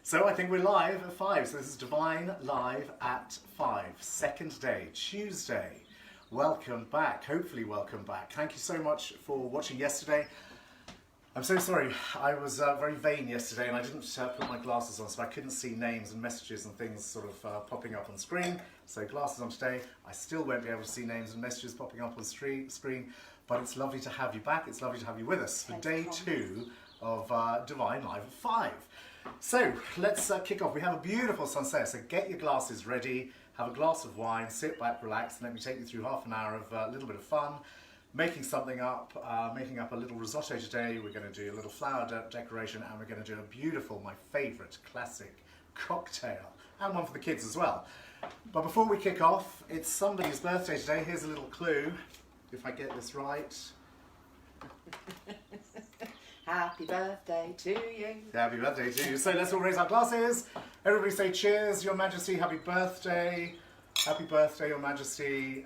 So I think we're live at 5. So this is Devine live at 5. Second day, Tuesday. Welcome back. Hopefully welcome back. Thank you so much for watching yesterday. I'm so sorry. I was very vain yesterday and I didn't put my glasses on, so I couldn't see names and messages and things sort of popping up on screen. So glasses on today. I still won't be able to see names and messages popping up on screen, but it's lovely to have you back. It's lovely to have you with us for day 2 of Devine live at 5. So let's kick off. We have a beautiful sunset, so get your glasses ready, have a glass of wine, sit back, relax, and let me take you through half an hour of a little bit of fun, making something up, making up a little risotto today. We're going to do a little flower decoration, and we're going to do a beautiful, my favourite classic cocktail, and one for the kids as well. But before we kick off, it's somebody's birthday today. Here's a little clue, if I get this right. Happy birthday to you. Happy birthday to you. So let's all raise our glasses. Everybody say cheers, Your Majesty, happy birthday. Happy birthday, Your Majesty.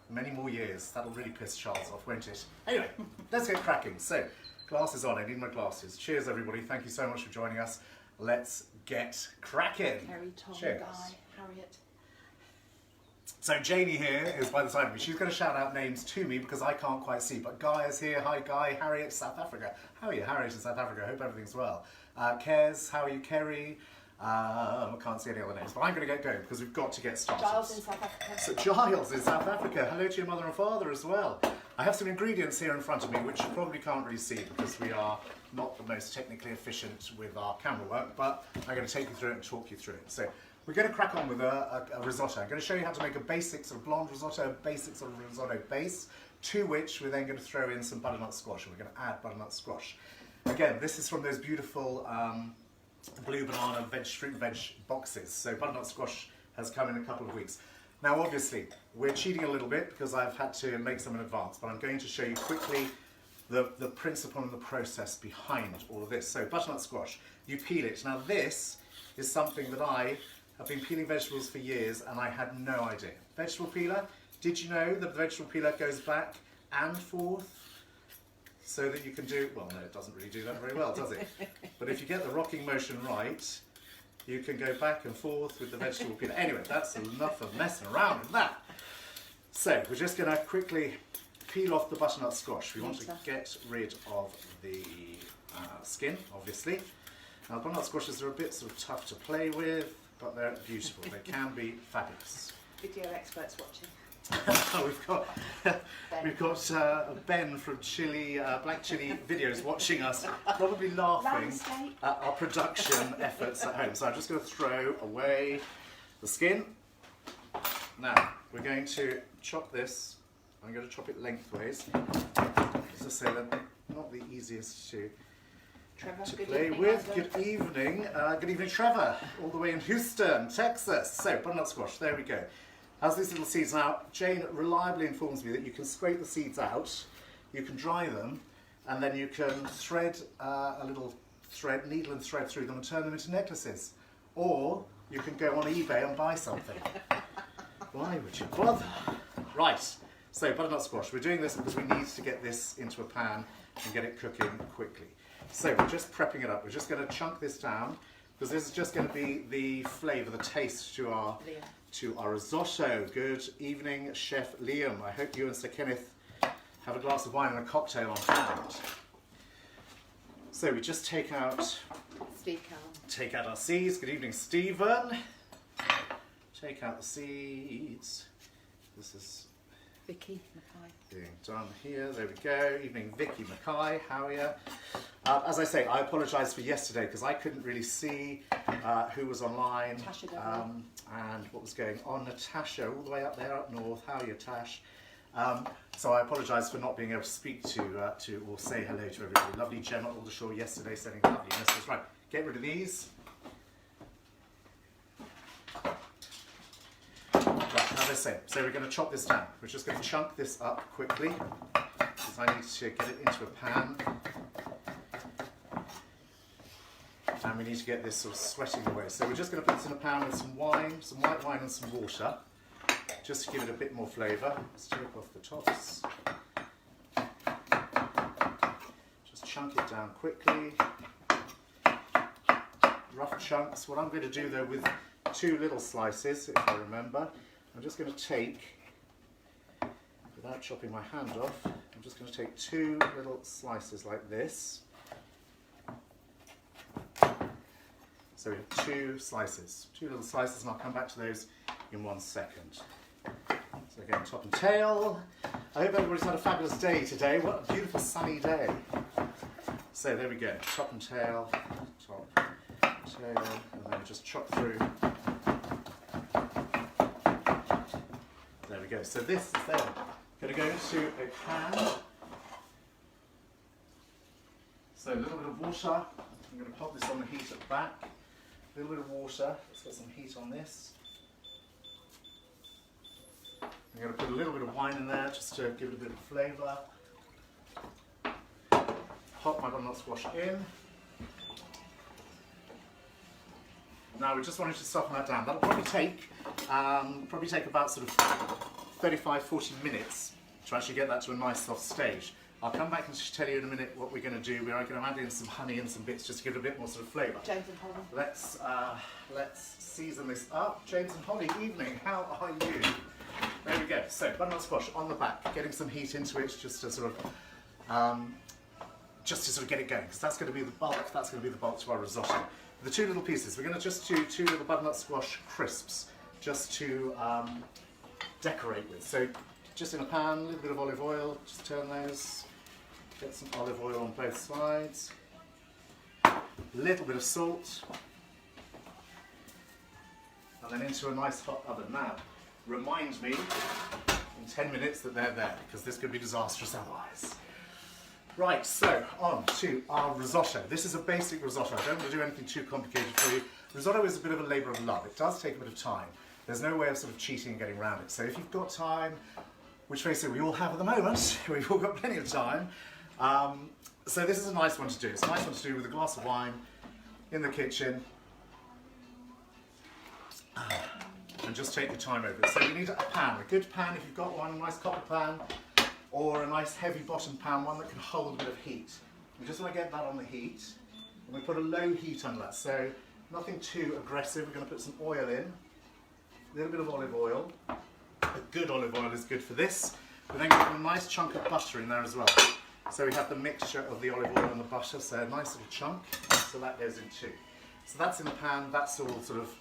Many more years. That'll really piss Charles off, won't it? Anyway, let's get cracking. So, glasses on. I need my glasses. Cheers, everybody. Thank you so much for joining us. Let's get cracking. Harry, Tom, cheers. Guy, Harriet. So Janie here is by the side of me. She's going to shout out names to me because I can't quite see. But Guy is here. Hi Guy. Harriet, South Africa. How are you, Harriet in South Africa? I hope everything's well. Kez, how are you, Kerry? I can't see any other names, but I'm going to get going because we've got to get started. Giles in South Africa. So Giles in South Africa. Hello to your mother and father as well. I have some ingredients here in front of me which you probably can't really see because we are not the most technically efficient with our camera work, but I'm going to take you through it and talk you through it. So we're going to crack on with a risotto. I'm going to show you how to make a basic sort of blonde risotto, basic sort of risotto base, to which we're then going to throw in some butternut squash, and we're going to add butternut squash. Again, this is from those beautiful blue banana fruit veg boxes. So butternut squash has come in a couple of weeks. Now obviously, we're cheating a little bit because I've had to make some in advance, but I'm going to show you quickly the principle and the process behind all of this. So butternut squash, you peel it. Now this is something that I have been peeling vegetables for years and I had no idea. Vegetable peeler, did you know that the vegetable peeler goes back and forth so that you can do, well no, it doesn't really do that very well, does it? But if you get the rocking motion right, you can go back and forth with the vegetable peeler. Anyway, that's enough of messing around with that. So we're just going to quickly peel off the butternut squash. We want to get rid of the skin, obviously. Now butternut squashes are a bit sort of tough to play with, but they're beautiful. They can be fabulous. Video experts watching. we've got Ben from Black Chili Videos watching us, probably laughing at our production efforts at home. So I'm just going to throw away the skin. Now we're going to chop this. I'm going to chop it lengthways. As I say, they're not the easiest to play with. Good evening, Trevor, all the way in Houston, Texas. So butternut squash, there we go. Has these little seeds now. Jane reliably informs me that you can scrape the seeds out, you can dry them, and then you can thread a little needle and thread through them and turn them into necklaces. Or you can go on eBay and buy something. Why would you bother? Right, so butternut squash. We're doing this because we need to get this into a pan and get it cooking quickly. So we're just prepping it up. We're just going to chunk this down because this is just going to be the flavour, the taste to our risotto. Good evening, Chef Liam. I hope you and Sir Kenneth have a glass of wine and a cocktail on hand. So we just take out our seeds. Good evening, Stephen. Take out the seeds. This is Vicky Mackay. Being done here. There we go. Evening, Vicky Mackay. How are you? As I say, I apologise for yesterday because I couldn't really see who was online and what was going on. Natasha, all the way up there, up north. How are you, Tash? So I apologise for not being able to speak to or say hello to everybody. Lovely Gemma Aldershaw yesterday sending lovely messages. Right, get rid of these. Right, as I say, so we're going to chop this down. We're just going to chunk this up quickly because I need to get it into a pan. And we need to get this sort of sweating away. So we're just going to put this in a pan with some wine, some white wine and some water, just to give it a bit more flavour. Let's take off the tops. Just chunk it down quickly. rough chunks. What I'm going to do though with 2 little slices, if I remember, I'm just going to take, without chopping my hand off, I'm just going to take 2 little slices like this. So we have 2 slices, 2 little slices, and I'll come back to those in 1 second. So again, top and tail. I hope everybody's had a fabulous day today. What a beautiful sunny day. So there we go, top and tail, top, tail, and then just chop through. There we go. So this is then going to go into a pan. So a little bit of water. I'm going to pop this on the heat at the back. A little bit of water. Let's get some heat on this. I'm going to put a little bit of wine in there just to give it a bit of flavour. Pop my butternut squash in. Now we just wanted to soften that down. That'll probably take about sort of 35-40 minutes to actually get that to a nice soft stage. I'll come back and tell you in a minute what we're going to do. We are going to add in some honey and some bits just to give it a bit more sort of flavour. James and Holly. Let's season this up. James and Holly, evening. How are you? There we go. So butternut squash on the back, getting some heat into it just to sort of get it going, because that's going to be the bulk. That's going to be the bulk to our risotto. The 2 little pieces. We're going to just do 2 little butternut squash crisps, just to decorate with. So just in a pan, a little bit of olive oil. Just turn those. Get some olive oil on both sides. A little bit of salt, and then into a nice hot oven. Now, remind me in 10 minutes that they're there, because this could be disastrous otherwise. Right, so on to our risotto. This is a basic risotto. I don't want to do anything too complicated for you. Risotto is a bit of a labour of love. It does take a bit of time. There's no way of sort of cheating and getting around it. So if you've got time, which face it, we all have at the moment, we've all got plenty of time. So this is a nice one to do. It's a nice one to do with a glass of wine in the kitchen. And just take your time over it. So you need a pan, a good pan if you've got one, a nice copper pan, or a nice heavy bottom pan, one that can hold a bit of heat. We just want to get that on the heat, and we put a low heat under that, so nothing too aggressive. We're going to put some oil in, a little bit of olive oil. A good olive oil is good for this. We're then going to put a nice chunk of butter in there as well. So we have the mixture of the olive oil and the butter, so a nice little chunk, so that goes in too. So that's in the pan, that's all sort of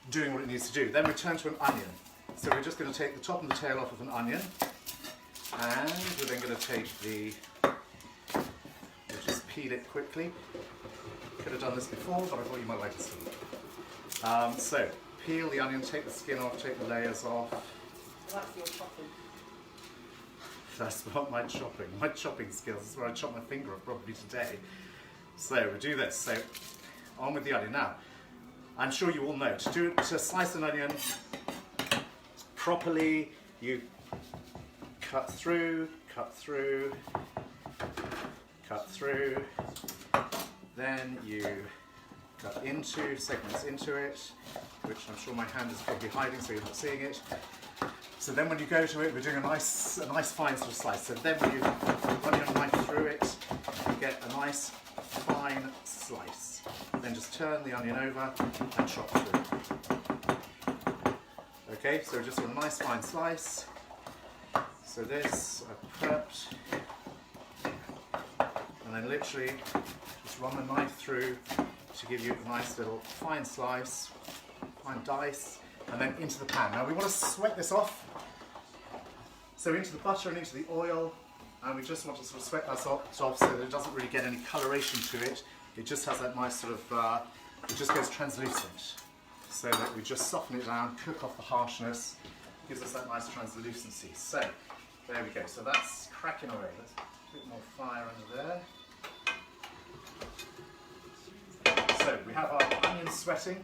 doing what it needs to do. Then we turn to an onion. So we're just going to take the top and the tail off of an onion, and we're then going to take we'll just peel it quickly. Could have done this before, but I thought you might like to see. So peel the onion, take the skin off, take the layers off. That's your chopping. That's not my chopping skills. That's where I chopped my finger off probably today. So we do this. So on with the onion. Now, I'm sure you all know, to slice an onion properly, you cut through, then you cut into, segments into it, which I'm sure my hand is probably hiding so you're not seeing it. So then when you go to it, we're doing a nice fine sort of slice. So then when you run your knife through it, you get a nice fine slice. Then just turn the onion over and chop through. Okay, so just a nice fine slice. So this I've prepped, and then literally just run the knife through to give you a nice little fine slice, fine dice, and then into the pan. Now we want to sweat this off. So into the butter and into the oil, and we just want to sort of sweat that off so that it doesn't really get any coloration to it. It just has that nice sort of, it just goes translucent. So that we just soften it down, cook off the harshness, gives us that nice translucency. So there we go. So that's cracking away. Let's put a bit more fire under there. So we have our onions sweating.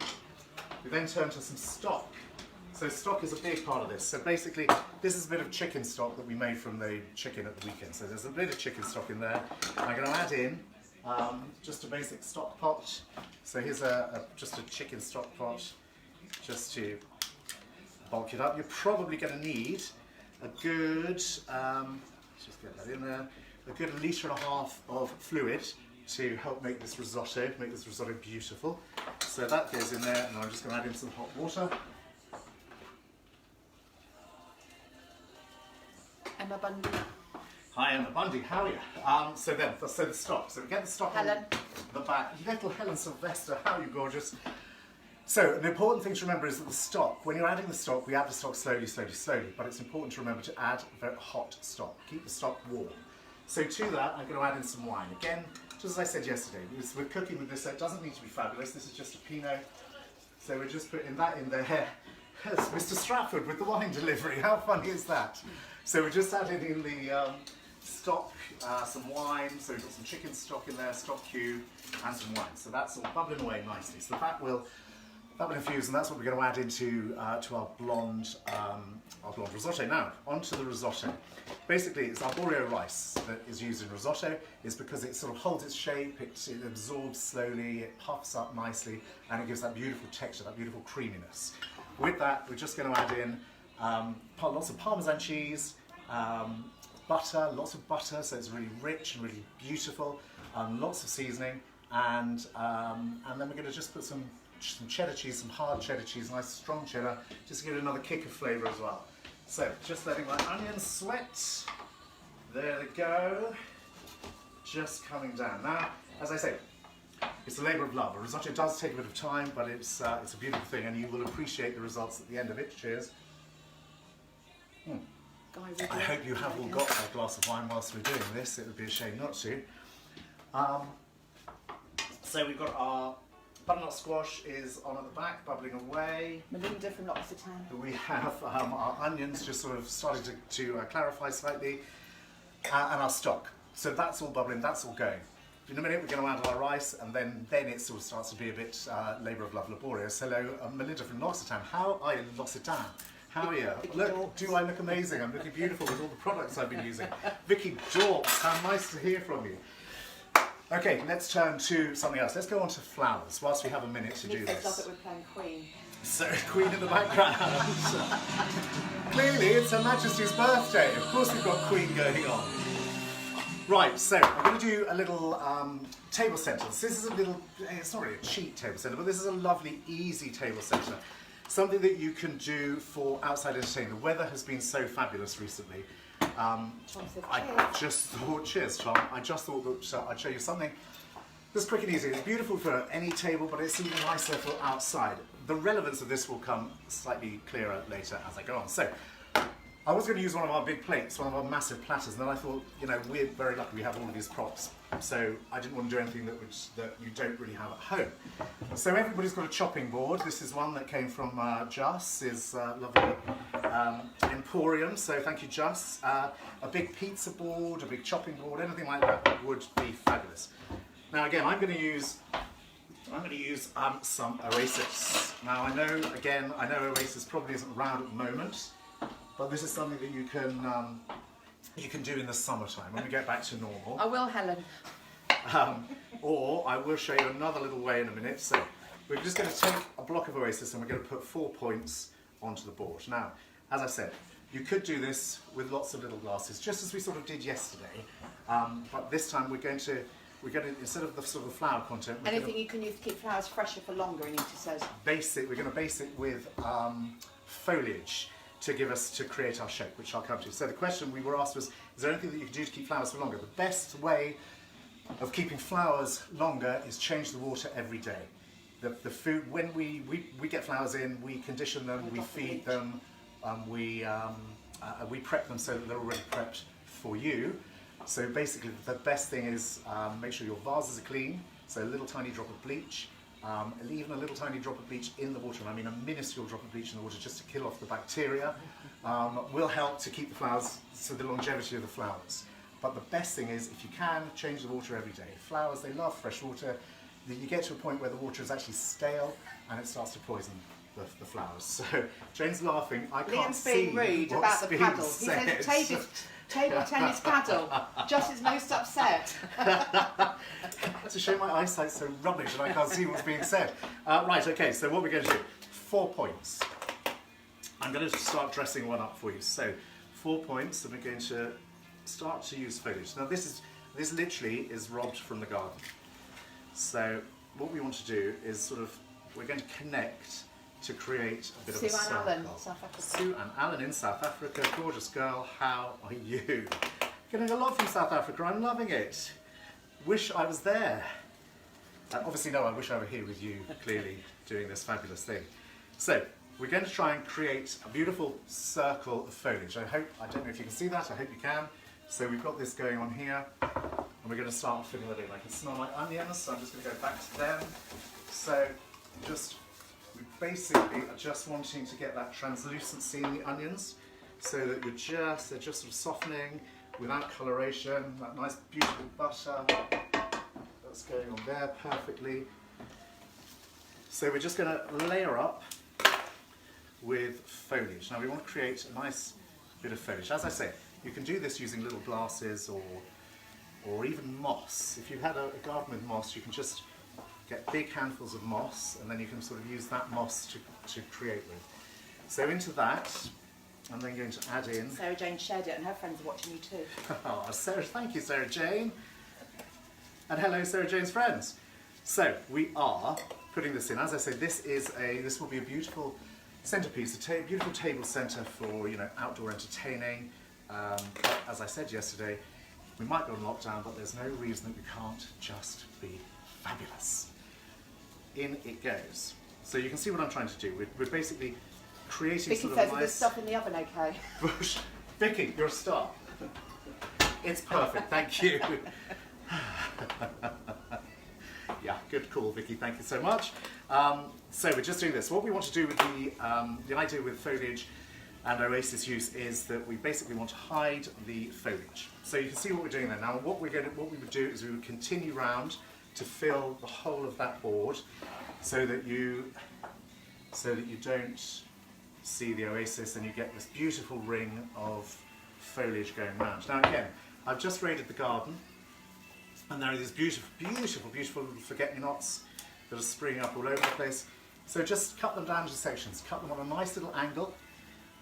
We then turn to some stock. So stock is a big part of this. So basically, this is a bit of chicken stock that we made from the chicken at the weekend. So there's a bit of chicken stock in there. I'm going to add in just a basic stock pot. So here's just a chicken stock pot, just to bulk it up. You're probably going to need a good, let's just get that in there, a good 1.5 litres of fluid. to help make this risotto beautiful. So that goes in there, and I'm just going to add in some hot water. Emma Bundy. Hi, Emma Bundy, how are you? So the stock. So we get the stock Helen. on the back. Little Helen Sylvester, how are you gorgeous? So the important thing to remember is that the stock, when you're adding the stock, we add the stock slowly, but it's important to remember to add very hot stock. Keep the stock warm. So to that, I'm going to add in some wine. Again, just as I said yesterday, we're cooking with this, so it doesn't need to be fabulous. This is just a Pinot. So we're just putting that in there. It's Mr. Stratford with the wine delivery. How funny is that? So we're just adding in the stock, some wine. So we've got some chicken stock in there, stock cube, and some wine. So that's all bubbling away nicely. So that will infuse, and that's what we're going to add into to our blonde risotto. Now, onto the risotto. Basically, it's arborio rice that is used in risotto. It's because it sort of holds its shape, it absorbs slowly, it puffs up nicely, and it gives that beautiful texture, that beautiful creaminess. With that, we're just going to add in lots of Parmesan cheese, butter, lots of butter, so it's really rich and really beautiful, lots of seasoning, and then we're going to just put some cheddar cheese, some hard cheddar cheese, nice strong cheddar, just to give it another kick of flavour as well. So, just letting my onions sweat. There they go. Just coming down. Now, as I say, it's a labour of love. A risotto does take a bit of time, but it's a beautiful thing, and you will appreciate the results at the end of it. Cheers. I hope you have all got a glass of wine whilst we're doing this. It would be a shame not to. So we've got our butternut squash is on at the back, bubbling away. Melinda from L'Occitane. We have our onions just sort of starting to clarify slightly, and our stock. So that's all bubbling, that's all going. In a minute we're going to add our rice, and then it sort of starts to be a bit labour of love, laborious. Hello, Melinda from L'Occitane. How are you, L'Occitane? How are you? Look, do I look amazing? I'm looking beautiful with all the products I've been using. Vicky Dorks, how nice to hear from you. Okay, let's turn to something else. Let's go on to flowers, whilst we have a minute to do this. Love that we're playing Queen. So, Queen in the background. Clearly, it's Her Majesty's birthday. Of course we've got Queen going on. Right, so I'm going to do a little table centre. This is a little, it's not really a cheap table centre, but this is a lovely, easy table centre. Something that you can do for outside entertainment. The weather has been so fabulous recently. I just thought, cheers Tom, I just thought that I'd show you something that's quick and easy. It's beautiful for any table, but it's even nicer for outside. The relevance of this will come slightly clearer later as I go on. So, I was going to use one of our big plates, one of our massive platters, and then I thought, you know, we're very lucky we have all of these props, so I didn't want to do anything that you don't really have at home. So everybody's got a chopping board. This is one that came from Just's lovely emporium, so thank you Just. A big pizza board, a big chopping board, anything like that would be fabulous. Now again, I'm going to use some Oasis. Now I know Oasis probably isn't around at the moment, but this is something that you can do in the summertime when we get back to normal. I will, Helen. Or I will show you another little way in a minute. So we're just going to take a block of Oasis and we're going to put 4 points onto the board. Now, as I said, you could do this with lots of little glasses, just as we sort of did yesterday. But this time we're going to instead of the sort of flower content. Anything you can use to keep flowers fresher for longer, Anita says. We're going to base it with foliage to create our shape, which I'll come to. So the question we were asked was, is there anything that you can do to keep flowers for longer? The best way of keeping flowers longer is change the water every day. The food, when we get flowers in, we condition them, we feed them, we prep them so that they're already prepped for you. So basically the best thing is make sure your vases are clean, so a little tiny drop of bleach, even a little tiny drop of bleach in the water, and I mean a minuscule drop of bleach in the water just to kill off the bacteria, will help to keep the flowers, so the longevity of the flowers. But the best thing is, if you can, change the water every day. Flowers, they love fresh water. You get to a point where the water is actually stale and it starts to poison the flowers. So, Jane's laughing, I can't Liam's see being rude what's about the being paddle. said. He says table tennis paddle. Just is most upset. It's a shame my eyesight's so rubbish and I can't see what's being said. Right, okay, so what we're going to do, 4 points. I'm going to start dressing one up for you. So, 4 points, and we're going to start to use foliage. Now this is, This literally is robbed from the garden. So what we want to do is sort of, we're going to connect to create a bit of a circle. Sue and Alan, South Africa. Sue and Alan in South Africa. Gorgeous girl, how are you? Getting a lot from South Africa, I'm loving it. Wish I was there. Obviously, no, I wish I were here with you, clearly, doing this fabulous thing. So, we're going to try and create a beautiful circle of foliage. I don't know if you can see that, I hope you can. So we've got this going on here, and we're going to start filling that in. I can smell my onions, so I'm just going to go back to them. So, we basically are just wanting to get that translucency in the onions, so that they're just sort of softening without coloration. That nice, beautiful butter that's going on there perfectly. So we're just going to layer up with foliage. Now we want to create a nice bit of foliage. As I say, you can do this using little glasses or even moss. If you had a garden with moss, you can just get big handfuls of moss, and then you can sort of use that moss to create with. So into that, I'm then going to add in... Sarah Jane shared it and her friends are watching you too. Oh, Sarah, thank you, Sarah Jane. And hello, Sarah Jane's friends. So we are putting this in. As I say, this will be a beautiful centerpiece, a beautiful table center for, you know, outdoor entertaining. As I said yesterday, we might go on lockdown, but there's no reason that we can't just be fabulous. In it goes. So you can see what I'm trying to do. We're basically creating Vicky sort of says, a is nice... this stuff in the oven okay? Bush. Vicky, you're a star. It's perfect, thank you. Yeah, good call, Vicky, thank you so much. So we're just doing this. What we want to do with the idea with foliage and oasis use is that we basically want to hide the foliage. So you can see what we're doing there. Now what we would do is we would continue round to fill the whole of that board so that you don't see the oasis and you get this beautiful ring of foliage going round. Now again, I've just raided the garden and there are these beautiful, beautiful, beautiful little forget-me-nots that are springing up all over the place. So just cut them down into sections, cut them on a nice little angle,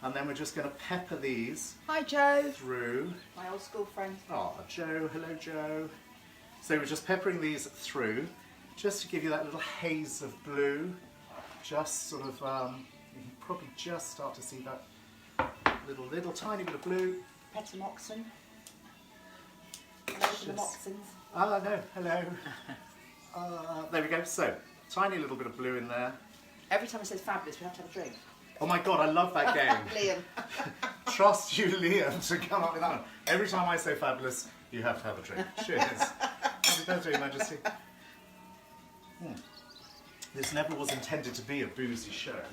and then we're just going to pepper these Hi Joe. through. My old school friend. Oh, Joe, hello Joe. So we're just peppering these through, just to give you that little haze of blue, just sort of, you can probably just start to see that little tiny bit of blue. Petamoxen. Hello to the Moxons. Oh, no, hello. There we go, so, tiny little bit of blue in there. Every time it says fabulous, we have to have a drink. Oh my God, I love that game. Liam. Trust you, Liam, to come up with that one. Every time I say fabulous, you have to have a drink. Cheers. Happy birthday, Majesty. This never was intended to be a boozy show.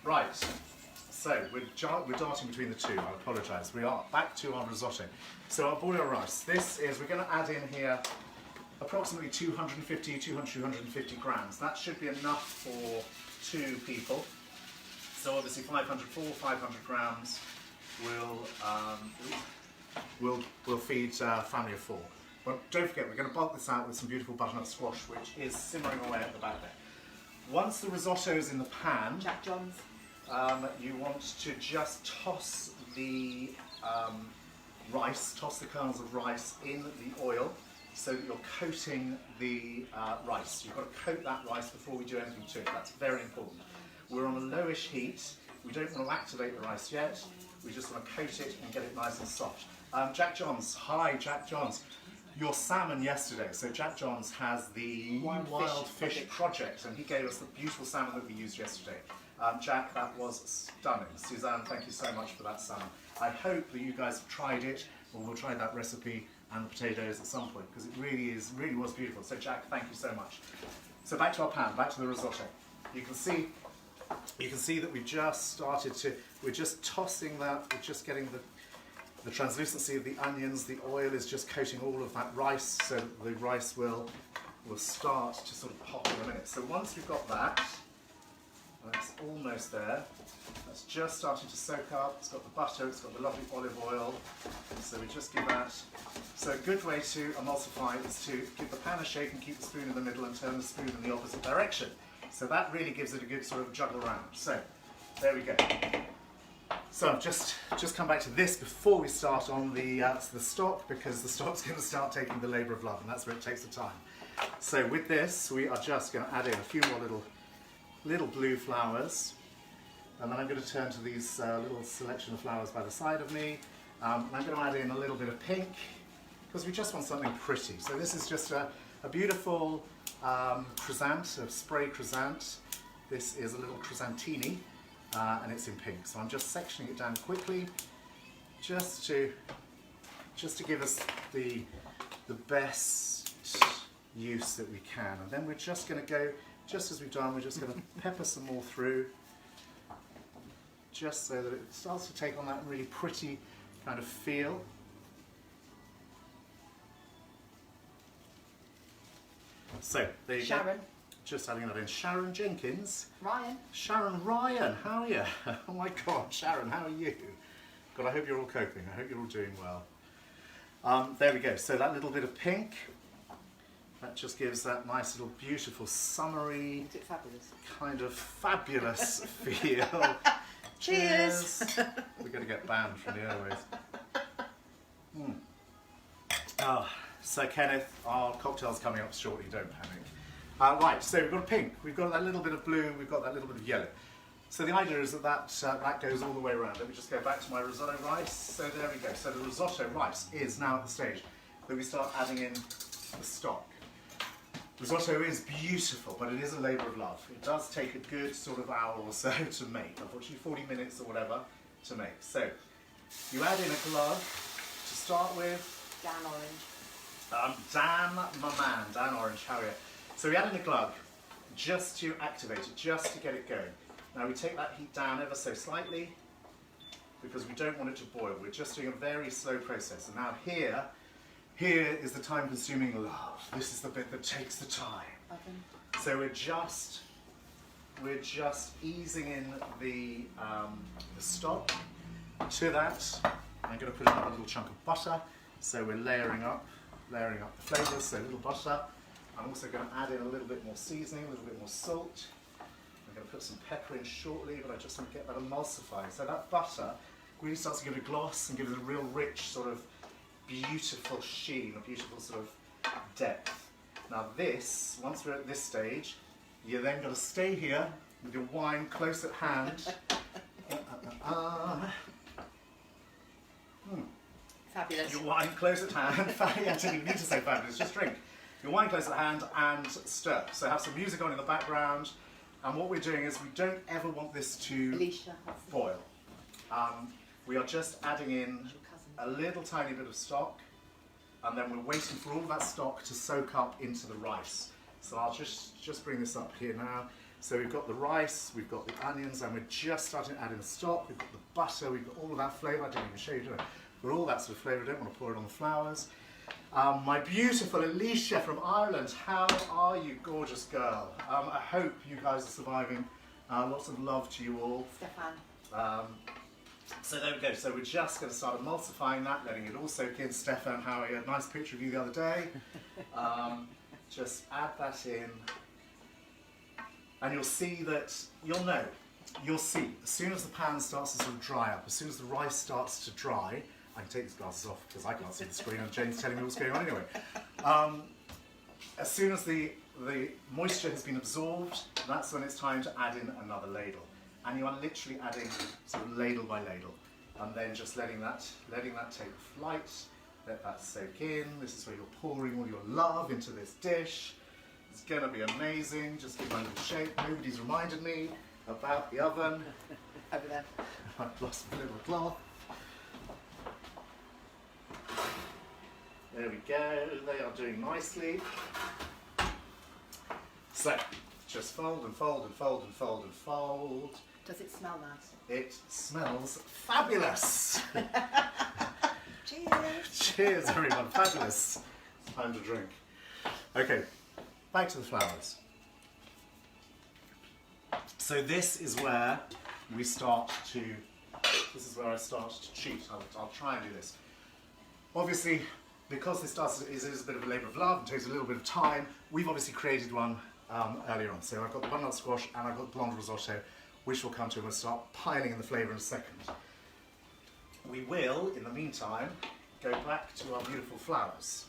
Right, so we're darting between the two, I apologise. We are back to our risotto. So our boil rice, we're going to add in here approximately 250 grams. That should be enough for 2 people. So obviously 500 grams will feed a family of 4. But don't forget, we're going to bulk this out with some beautiful butternut squash, which is simmering away at the back there. Once the risotto is in the pan, Jack John's. you want to just toss the toss the kernels of rice in the oil so that you're coating the rice. You've got to coat that rice before we do anything to it. That's very important. We're on a lowish heat. We don't want to activate the rice yet. We just want to coat it and get it nice and soft. Jack Johns, hi Jack Johns. Your salmon yesterday. So Jack Johns has the Wild Fish Project, and he gave us the beautiful salmon that we used yesterday. Jack, that was stunning. Suzanne, thank you so much for that salmon. I hope that you guys have tried it, or we'll try that recipe and the potatoes at some point, because it really was beautiful. So Jack, thank you so much. So back to our pan, back to the risotto. You can see that we've just started to, we're just tossing that, we're just getting the translucency of the onions, the oil is just coating all of that rice, so the rice will start to sort of pop in a minute. So once we've got that, that's almost there. That's just starting to soak up. It's got the butter, it's got the lovely olive oil. So we just give that. So a good way to emulsify is to give the pan a shake and keep the spoon in the middle and turn the spoon in the opposite direction. So that really gives it a good sort of juggle around. So there we go. So I've just come back to this before we start on the stock, because the stock's going to start taking the labour of love, and that's where it takes the time. So with this, we are just going to add in a few more little blue flowers, and then I'm going to turn to these little selection of flowers by the side of me. And I'm going to add in a little bit of pink, because we just want something pretty. So this is just a beautiful chrysant, a spray chrysant. This is a little chrysantini, and it's in pink. So I'm just sectioning it down quickly, just to give us the best use that we can. And then we're just going to go, just as we've done, we're just going to pepper some more through, just so that it starts to take on that really pretty kind of feel. So there you go. Sharon. Just adding that in. Sharon Jenkins. Ryan. Sharon Ryan, how are you? Oh my God, Sharon, how are you? God, I hope you're all coping. I hope you're all doing well. There we go. So that little bit of pink, that just gives that nice little beautiful summery, Isn't it fabulous? kind of fabulous feel. Cheers. We're going to get banned from the airways. Oh, so Kenneth, our cocktail's coming up shortly, don't panic. Right, so we've got a pink, we've got that little bit of blue, we've got that little bit of yellow. So the idea is that goes all the way around. Let me just go back to my risotto rice. So there we go. So the risotto rice is now at the stage that we start adding in the stock. Risotto is beautiful, but it is a labour of love. It does take a good sort of hour or so to make, unfortunately 40 minutes or whatever to make. So you add in a glove to start with. Dan Orange. Dan, my man, Dan Orange, how are you? So we add in a glove just to activate it, just to get it going. Now we take that heat down ever so slightly because we don't want it to boil. We're just doing a very slow process. And now here is the time-consuming love. This is the bit that takes the time. Oven. So we're just easing in the stock. To that, I'm going to put in a little chunk of butter. So we're layering up the flavours. So a little butter. I'm also going to add in a little bit more seasoning, a little bit more salt. I'm going to put some pepper in shortly, but I just want to get that emulsified. So that butter really starts to give it a gloss and give it a real rich sort of beautiful sheen, a beautiful sort of depth. Now this, once we're at this stage, you're then going to stay here with your wine close at hand. Fabulous. Your wine close at hand. I didn't even need to say fabulous, just drink. Your wine close at hand and stir. So have some music on in the background. And what we're doing is we don't ever want this to boil. We are just adding in a little tiny bit of stock, and then we're waiting for all of that stock to soak up into the rice. So I'll just bring this up here now. So we've got the rice, we've got the onions, and we're just starting to add in the stock. We've got the butter, we've got all of that flavour. I didn't even show you, did I? We've got all that sort of flavour. I don't want to pour it on the flowers. My beautiful Alicia from Ireland, how are you, gorgeous girl? I hope you guys are surviving. Lots of love to you all. Stefan. So there we go. So we're just going to start emulsifying that, letting it all soak in. Stefan, how are you? A nice picture of you the other day. Just add that in. And you'll see that, you'll see, as soon as the pan starts to sort of dry up, as soon as the rice starts to dry, I can take these glasses off because I can't see the screen and Jane's telling me what's going on anyway. As soon as the moisture has been absorbed, that's when it's time to add in another ladle. And you are literally adding sort of ladle by ladle, and then just letting that take flight, let that soak in. This is where you're pouring all your love into this dish. It's gonna be amazing. Just give my little shape. Nobody's reminded me about the oven. Over there. I've lost a little cloth. There we go, they are doing nicely. So, just fold and fold and fold and fold and fold. Does it smell nice? It smells fabulous. Cheers. Cheers everyone, fabulous. Time to drink. Okay, back to the flowers. So this is where I start to cheat. I'll try and do this. Obviously, because this is a bit of a labour of love and takes a little bit of time, we've obviously created one earlier on. So I've got the butternut squash and I've got the blonde risotto, which we'll come to and we'll start piling in the flavour in a second. we will, in the meantime, go back to our beautiful flowers.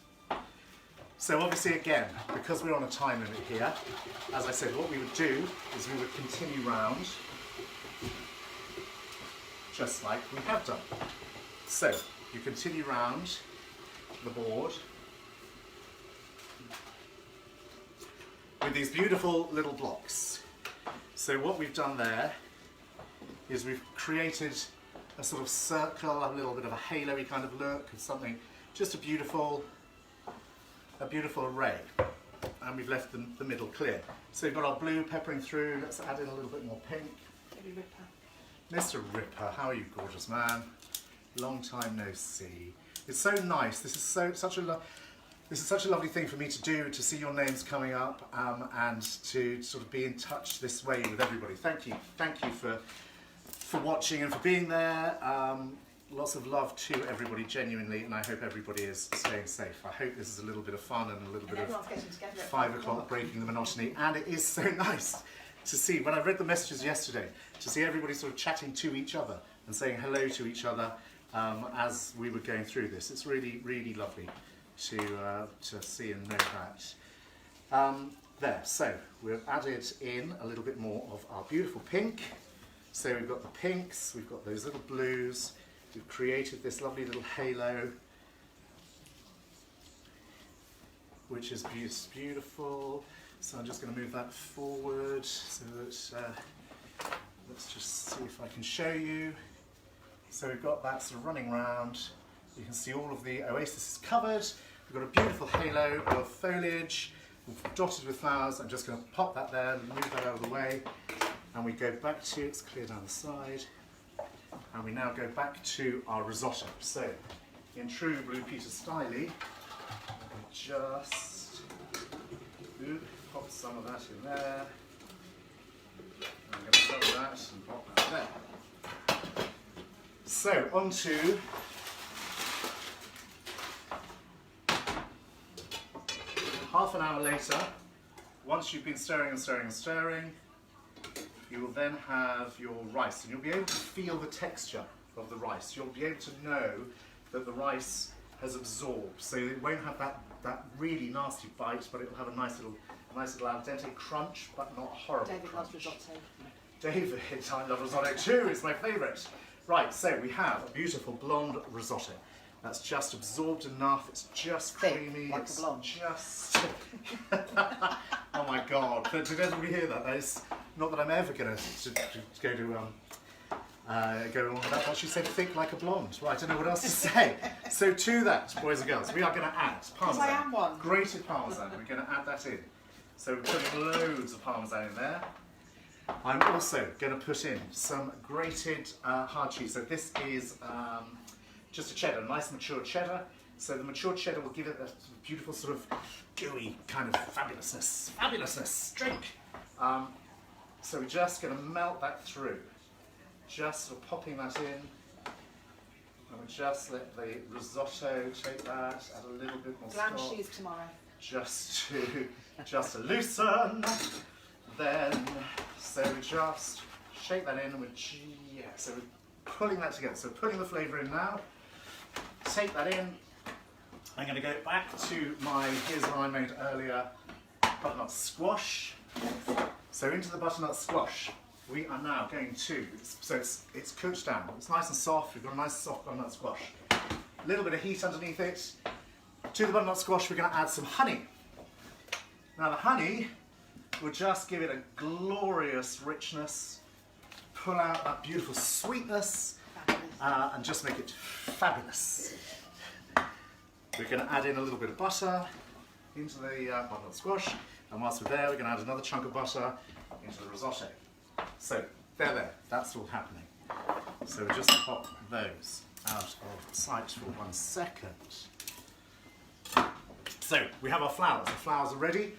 So obviously again, because we're on a time limit here, as I said, what we would do is we would continue round, just like we have done. So you continue round the board with these beautiful little blocks. So what we've done there is we've created a sort of circle, a little bit of a halo-y kind of look, of something, just a beautiful array, and we've left the middle clear. So we've got our blue peppering through. Let's add in a little bit more pink. Maybe Ripper. Mr. Ripper, how are you, gorgeous man? Long time no see. It's so nice. This is such a lovely thing for me to do, to see your names coming up, and to sort of be in touch this way with everybody. Thank you for watching and for being there. Lots of love to everybody, genuinely, and I hope everybody is staying safe. I hope this is a little bit of fun and a little bit of 5 o'clock breaking the monotony, and it is so nice to see, when I read the messages yesterday, to see everybody sort of chatting to each other and saying hello to each other as we were going through this. It's really, really lovely to see and know that. There, so we've added in a little bit more of our beautiful pink. So we've got the pinks, we've got those little blues, we've created this lovely little halo, which is beautiful. So I'm just going to move that forward so that, let's just see if I can show you. So we've got that sort of running round. You can see all of the oasis is covered. We've got a beautiful halo of foliage, dotted with flowers. I'm just going to pop that there, move that out of the way. And we go back to, it's clear down the side, and we now go back to our risotto. So, in true Blue Peter style, just pop some of that in there. I'm going to cover that and pop that there. So, on to half an hour later, once you've been stirring and stirring and stirring, you will then have your rice, and you'll be able to feel the texture of the rice. You'll be able to know that the rice has absorbed, so it won't have that really nasty bite, but it'll have a nice little al dente crunch, but not horrible. David crunch. loves risotto. David, I love risotto too. It's my favourite. Right, so we have a beautiful blonde risotto. That's just absorbed enough. It's just creamy. Like it's a blonde. just. Oh my God! Did everybody hear that? That is not that I'm ever going to go on with that. But she said thick like a blonde. Well, I don't know what else to say. So to that, boys and girls, we are going to add parmesan. I am one. Grated parmesan. We're going to add that in. So we're putting loads of parmesan in there. I'm also going to put in some grated hard cheese. So this is just a cheddar, nice mature cheddar. So the mature cheddar will give it a beautiful sort of gooey kind of fabulousness drink. So we're just going to melt that through. Just sort of popping that in. And we just let the risotto take that, add a little bit more Glam stock. shoes tomorrow. Just to loosen. Then, so we just shake that in and so we're pulling that together. So putting the flavour in now. Take that in. I'm going to go back to my, here's what I made earlier, butternut squash. So into the butternut squash, we are now going to, so it's cooked down. It's nice and soft. We've got a nice soft butternut squash. A little bit of heat underneath it. To the butternut squash, we're going to add some honey. Now the honey will just give it a glorious richness, pull out that beautiful sweetness, and just make it fabulous. We're going to add in a little bit of butter into the butternut squash, and whilst we're there, we're going to add another chunk of butter into the risotto. So, there, that's all happening. So we just pop those out of sight for 1 second. So, we have our flowers. The flowers are ready.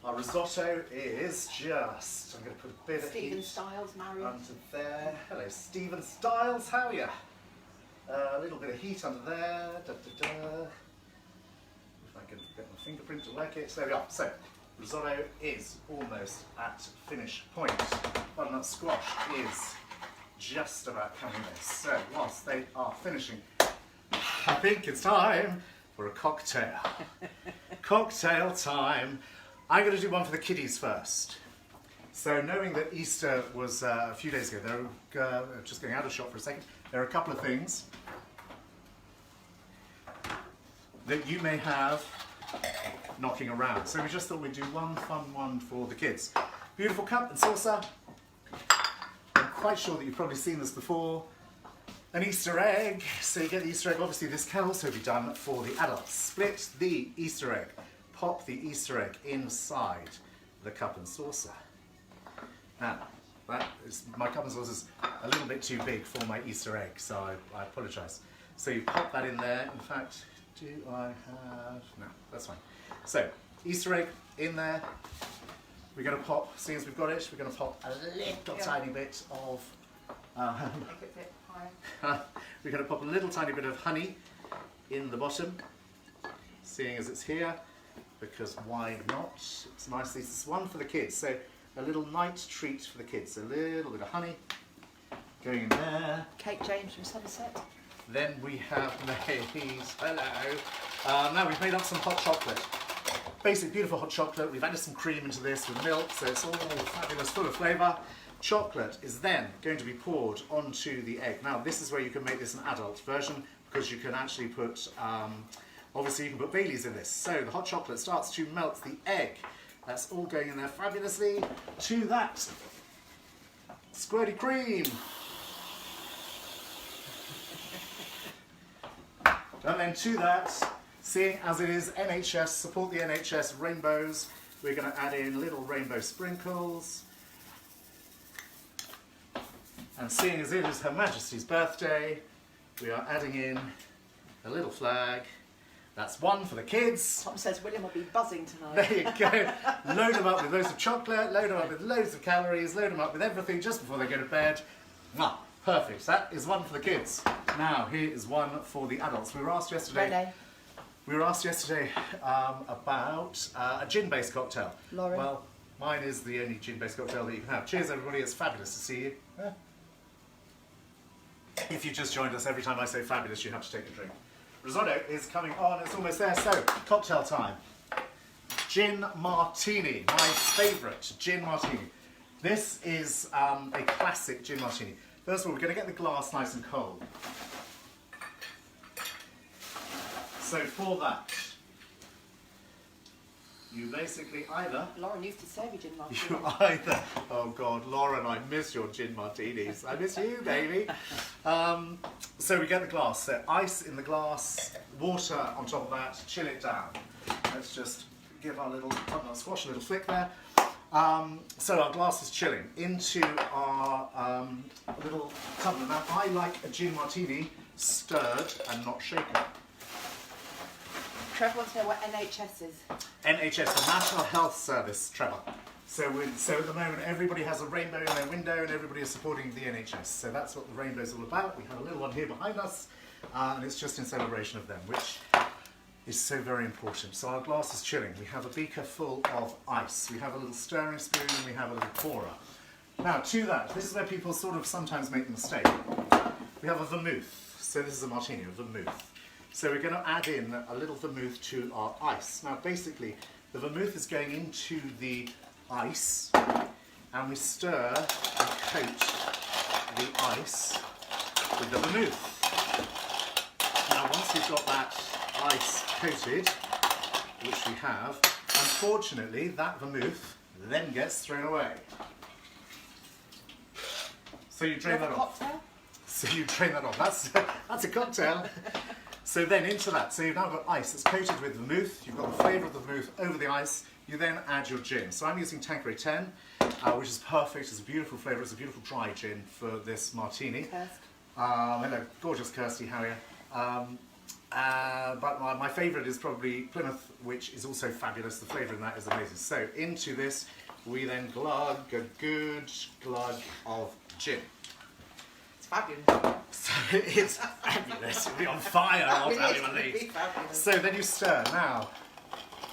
Our risotto is just, I'm going to put a bit of Stephen heat Styles, Marion. under there. Hello, Stephen Styles, how are you? A little bit of heat under there. If I can get my fingerprint to work it. So there we are. So, risotto is almost at finish point. Butternut squash is just about coming in. So whilst they are finishing, I think it's time for a cocktail. Cocktail time. I'm going to do one for the kiddies first. So knowing that Easter was a few days ago, they're just going out of shop for a second, there are a couple of things that you may have knocking around. So we just thought we'd do one fun one for the kids. Beautiful cup and saucer. I'm quite sure that you've probably seen this before. An Easter egg. So you get the Easter egg. Obviously this can also be done for the adults. Split the Easter egg. Pop the Easter egg inside the cup and saucer. Now, my cup and saucer is a little bit too big for my Easter egg, so I apologise. So you pop that in there. In fact, do I have... No, that's fine. So, Easter egg in there. We're going to pop, seeing as we've got it, we're going to pop a little tiny bit of... Make it a bit higher. We're going to pop a little tiny bit of honey in the bottom, seeing as it's here, because why not? It's nice. This is one for the kids, so a little night treat for the kids. A little bit of honey going in there. Kate James from Somerset. Then we have made, hello, now we've made up some hot chocolate. Basic, beautiful hot chocolate. We've added some cream into this with milk, so it's all fabulous, full of flavour. Chocolate is then going to be poured onto the egg. Now, this is where you can make this an adult version, because you can actually put, obviously you can put Baileys in this. So the hot chocolate starts to melt the egg. That's all going in there fabulously. To that, squirty cream. And then to that, seeing as it is NHS, support the NHS rainbows, we're going to add in little rainbow sprinkles. And seeing as it is Her Majesty's birthday, we are adding in a little flag. That's one for the kids. Tom says William will be buzzing tonight. There you go. Load them up with loads of chocolate, load them up with loads of calories, load them up with everything just before they go to bed. Mwah. Perfect. That is one for the kids. Now, here is one for the adults. We were asked yesterday... Rene. We were asked yesterday about a gin-based cocktail. Lauren. Well, mine is the only gin-based cocktail that you can have. Cheers, everybody. It's fabulous to see you. If you just joined us, every time I say fabulous, you have to take a drink. Risotto is coming on. It's almost there. So, cocktail time. Gin Martini, my favourite gin martini. This is a classic gin martini. First of all, we're going to get the glass nice and cold. So for that, you basically either... Lauren used to serve you gin martini. You either... Oh God, Lauren, I miss your gin martinis. I miss you, baby. So we get the glass. So ice in the glass, water on top of that, chill it down. Let's just give our little... squash a little flick there. So our glass is chilling into our little tumbler. Now, I like a gin martini stirred and not shaken. Trevor wants to know what NHS is. NHS, the National Health Service, Trevor. So at the moment, everybody has a rainbow in their window and everybody is supporting the NHS. So that's what the rainbow's all about. We have a little one here behind us, and it's just in celebration of them, which is so very important. So our glass is chilling. We have a beaker full of ice. We have a little stirring spoon and we have a little pourer. Now to that, this is where people sort of sometimes make the mistake. We have a vermouth. So this is a martini, a vermouth. So we're going to add in a little vermouth to our ice. Now basically, the vermouth is going into the ice and we stir and coat the ice with the vermouth. Now once we've got that ice coated, which we have, unfortunately that vermouth then gets thrown away. So you drain that off. Cocktail? So you drain that off. That's a cocktail. So then into that, so you've now got ice that's coated with vermouth, you've got the flavour of the vermouth over the ice, you then add your gin. So I'm using Tanqueray 10, which is perfect, it's a beautiful flavour, it's a beautiful dry gin for this martini. Hello, gorgeous Kirsty, how are you? But my favourite is probably Plymouth, which is also fabulous, the flavour in that is amazing. So into this, we then glug a good glug of gin. Fabulous. So it's fabulous. It'll be on fire, I'll tell you at least. So then you stir. Now,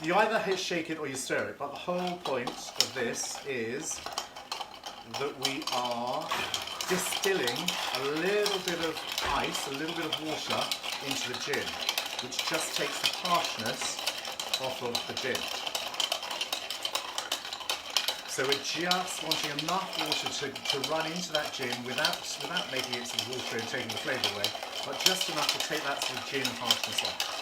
you either shake it or you stir it, but the whole point of this is that we are distilling a little bit of ice, a little bit of water into the gin, which just takes the harshness off of the gin. So we're just wanting enough water to run into that gin without making it sort of watery and taking the flavour away, but just enough to take that sort of gin harshness off.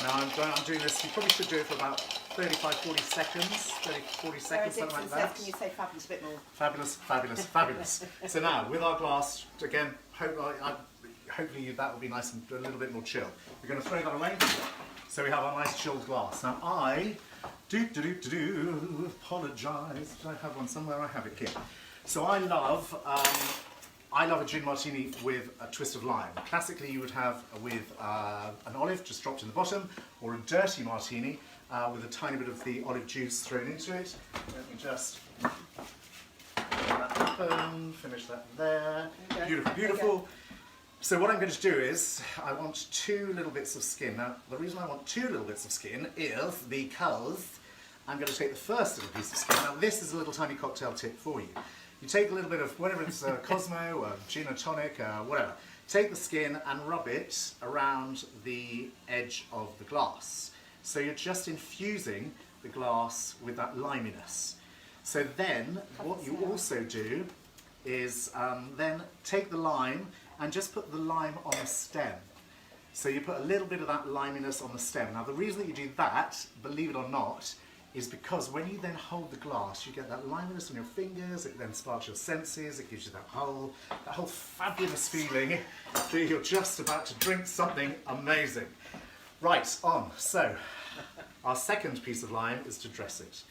Now I'm doing this, you probably should do it for about 35-40 seconds, 30-40 seconds, something like that. Can you say fabulous a bit more? Fabulous, fabulous, fabulous. So now, with our glass, again, hopefully that will be nice and a little bit more chill. We're going to throw that away, so we have our nice chilled glass. Now I apologise. Did I have one somewhere? I have it here. So I love a gin martini with a twist of lime. Classically, you would have with an olive just dropped in the bottom, or a dirty martini with a tiny bit of the olive juice thrown into it. Let me just let that open, finish that there. Okay. Beautiful, beautiful. So what I'm going to do is, I want 2 little bits of skin. Now, the reason I want 2 little bits of skin is because I'm going to take the first little piece of skin. Now, this is a little tiny cocktail tip for you. You take a little bit of, whatever it's Cosmo, gin or tonic, whatever. Take the skin and rub it around the edge of the glass. So you're just infusing the glass with that liminess. So then, what you also do is then take the lime and just put the lime on the stem. So you put a little bit of that liminess on the stem. Now the reason that you do that, believe it or not, is because when you then hold the glass, you get that liminess on your fingers, it then sparks your senses, it gives you that whole fabulous feeling that you're just about to drink something amazing. Right, on. So, our second piece of lime is to dress it.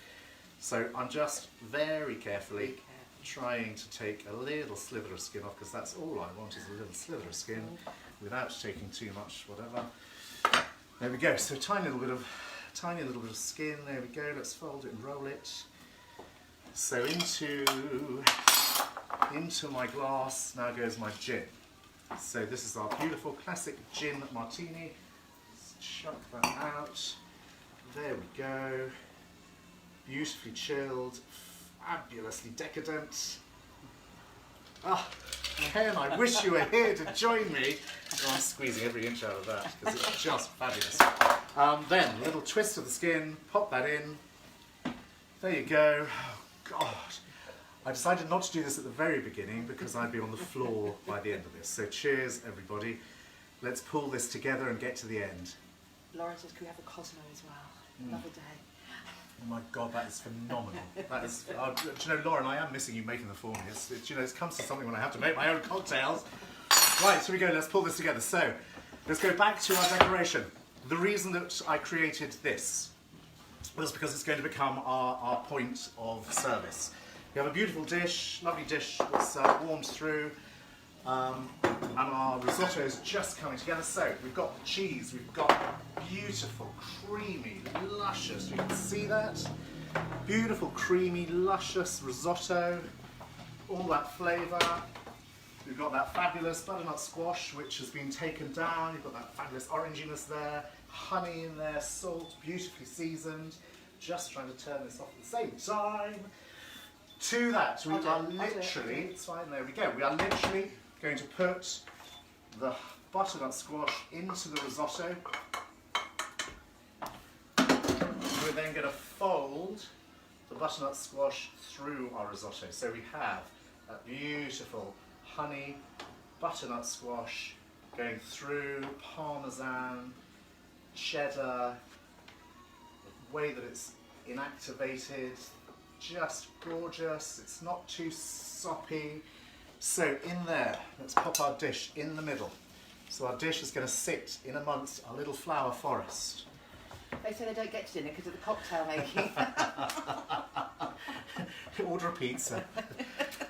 So I'm just very carefully trying to take a little slither of skin off, because that's all I want is a little slither of skin without taking too much whatever. There we go. So tiny little bit of skin. There we go. Let's fold it and roll it. So into my glass now goes my gin. So this is our beautiful classic gin martini. Let's chuck that out. There we go. Beautifully chilled, fabulously decadent. Ah, Ken, I wish you were here to join me. Oh, I'm squeezing every inch out of that because it's just fabulous. Then, a little twist of the skin, pop that in. There you go. Oh, God. I decided not to do this at the very beginning because I'd be on the floor by the end of this. So cheers, everybody. Let's pull this together and get to the end. Lauren says, can we have a Cosmo as well? Another day. Oh my God, that is phenomenal. That is, do you know, Lauren, I am missing you making them for me. You know, it comes to something when I have to make my own cocktails. Right, so we go, let's pull this together. So, let's go back to our decoration. The reason that I created this was because it's going to become our point of service. We have a beautiful dish, lovely dish that's warmed through, and our risotto is just coming together. So we've got the cheese, we've got beautiful, creamy, luscious, you can see that. Beautiful, creamy, luscious risotto, all that flavour. We've got that fabulous butternut squash which has been taken down. You've got that fabulous oranginess there, honey in there, salt, beautifully seasoned. Just trying to turn this off at the same time. To that, we are literally, it's fine, there we go. We are literally going to put the butternut squash into the risotto. We're then going to fold the butternut squash through our risotto. So we have that beautiful honey butternut squash going through parmesan, cheddar, the way that it's inactivated, just gorgeous. It's not too soppy. So in there, let's pop our dish in the middle. So our dish is going to sit in amongst our little flower forest. They say they don't get to dinner because of the cocktail making. Order a pizza.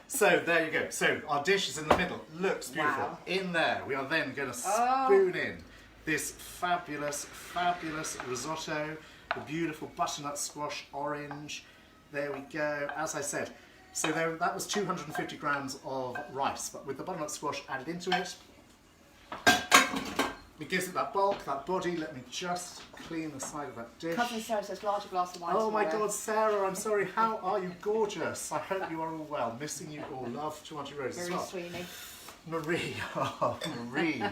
So there you go. So our dish is in the middle. Looks beautiful. Wow. In there, we are then going to spoon in this fabulous, fabulous risotto. The beautiful butternut squash orange. There we go. As I said, so there, that was 250 grams of rice, but with the butternut squash added into it, It gives it that bulk, that body. Let me just clean the side of that dish. Cousin Sarah says larger glass of wine. Oh my tomorrow. God, Sarah, I'm sorry. How are you? Gorgeous. I hope you are all well. Missing you all. Love to Auntie Rose as Marie well. Sweeney. Marie. Oh, Marie.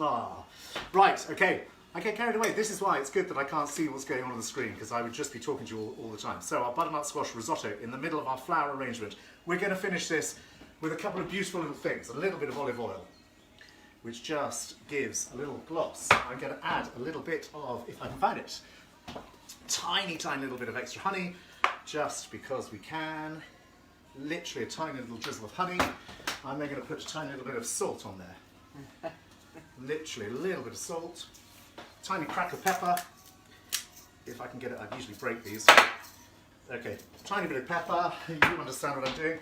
Oh. Right, okay. I get carried away. This is why it's good that I can't see what's going on the screen, because I would just be talking to you all the time. So our butternut squash risotto in the middle of our flower arrangement. We're going to finish this with a couple of beautiful little things. A little bit of olive oil, which just gives a little gloss. I'm going to add a little bit of, if I can find it, tiny little bit of extra honey, just because we can. Literally a tiny little drizzle of honey. I'm then going to put a tiny little bit of salt on there. Literally a little bit of salt. Tiny crack of pepper. If I can get it, I usually break these. Okay, tiny bit of pepper. You understand what I'm doing.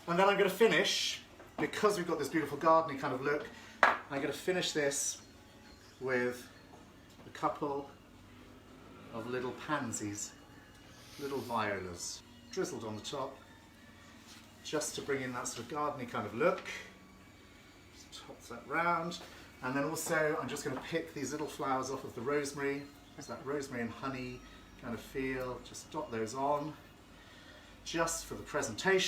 And then I'm going to finish, because we've got this beautiful gardening kind of look, I'm going to finish this with a couple of little pansies, little violas, drizzled on the top, just to bring in that sort of gardening kind of look. Just tops that round. And then also I'm just going to pick these little flowers off of the rosemary. There's that rosemary and honey kind of feel. Just dot those on, just for the presentation.